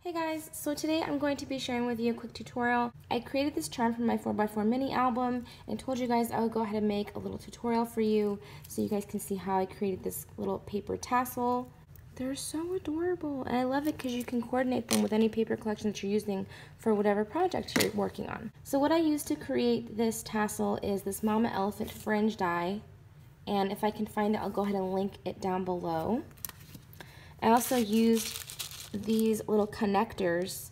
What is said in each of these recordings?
Hey guys, so today I'm going to be sharing with you a quick tutorial. I created this charm from my 4x4 mini album and told you guys I would go ahead and make a little tutorial for you so you guys can see how I created this little paper tassel. They're so adorable and I love it because you can coordinate them with any paper collection that you're using for whatever project you're working on. So what I used to create this tassel is this mama elephant fringe die, and if I can find it I'll go ahead and link it down below. I also used these little connectors.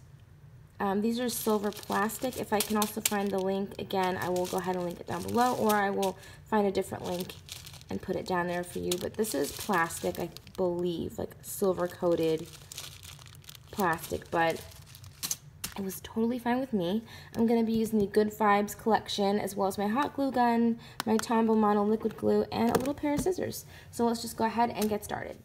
These are silver plastic. If I can also find the link, again, I will go ahead and link it down below, or I will find a different link and put it down there for you. But this is plastic, I believe, like silver coated plastic, but it was totally fine with me. I'm going to be using the Good Vibes collection as well as my hot glue gun, my Tombow Mono liquid glue, and a little pair of scissors. So let's just go ahead and get started.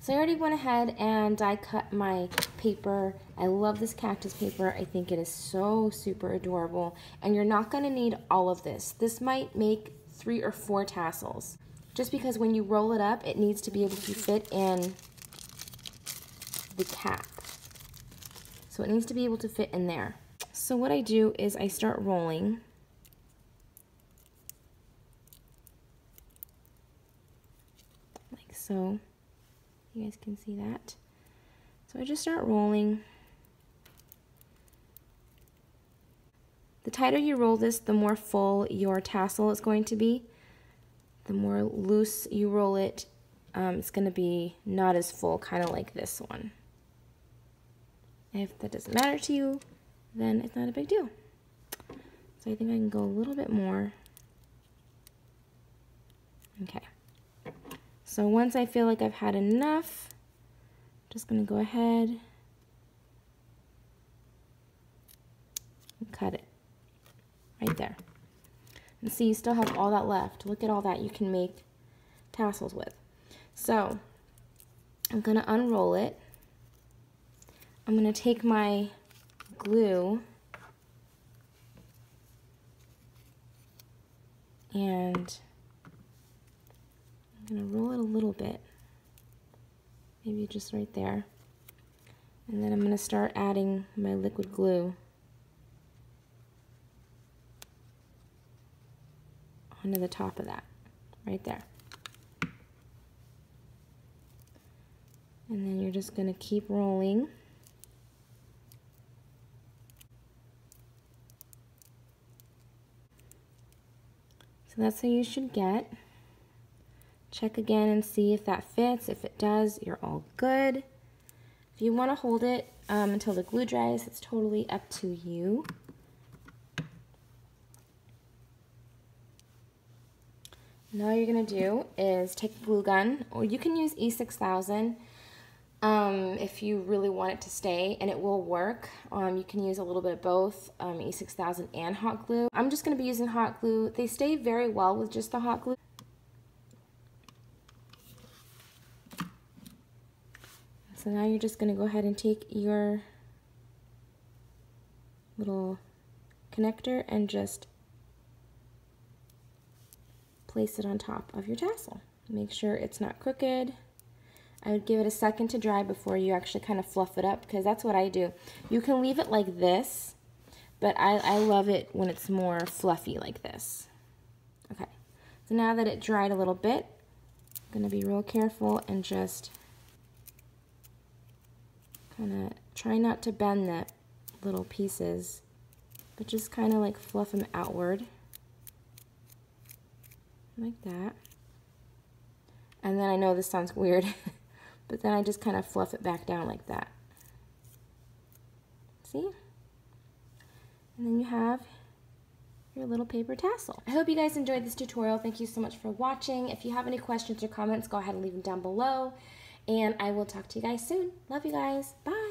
So I already went ahead and die cut my paper. I love this cactus paper. I think it is so super adorable. And you're not going to need all of this. This might make 3 or 4 tassels. Just because when you roll it up, it needs to be able to fit in the cap. So it needs to be able to fit in there. So what I do is I start rolling. Like so. You guys can see that. So I just start rolling. The tighter you roll this, the more full your tassel is going to be. The more loose you roll it, it's going to be not as full, kind of like this one. If that doesn't matter to you, then it's not a big deal. So I think I can go a little bit more. Okay. So once I feel like I've had enough, I'm just going to go ahead and cut it right there. And see, you still have all that left. Look at all that you can make tassels with. So I'm going to unroll it. I'm going to take my glue and I'm going to roll it a little bit, maybe just right there, and then I'm going to start adding my liquid glue onto the top of that, right there. And then you're just going to keep rolling. So that's how you should get. Check again and see if that fits. If it does, you're all good. If you want to hold it until the glue dries, it's totally up to you. Now all you're going to do is take a glue gun, or you can use E6000 if you really want it to stay, and it will work. You can use a little bit of both, E6000 and hot glue. I'm just going to be using hot glue. They stay very well with just the hot glue. So now you're just going to go ahead and take your little connector and just place it on top of your tassel. Make sure it's not crooked. I would give it a second to dry before you actually kind of fluff it up, because that's what I do. You can leave it like this, but I love it when it's more fluffy like this. Okay, so now that it dried a little bit, I'm going to be real careful and just kind of try not to bend the little pieces, but just kind of like fluff them outward like that. And then I know this sounds weird, but then I just kind of fluff it back down like that. See? And then you have your little paper tassel. I hope you guys enjoyed this tutorial. Thank you so much for watching. If you have any questions or comments, go ahead and leave them down below. And I will talk to you guys soon. Love you guys. Bye.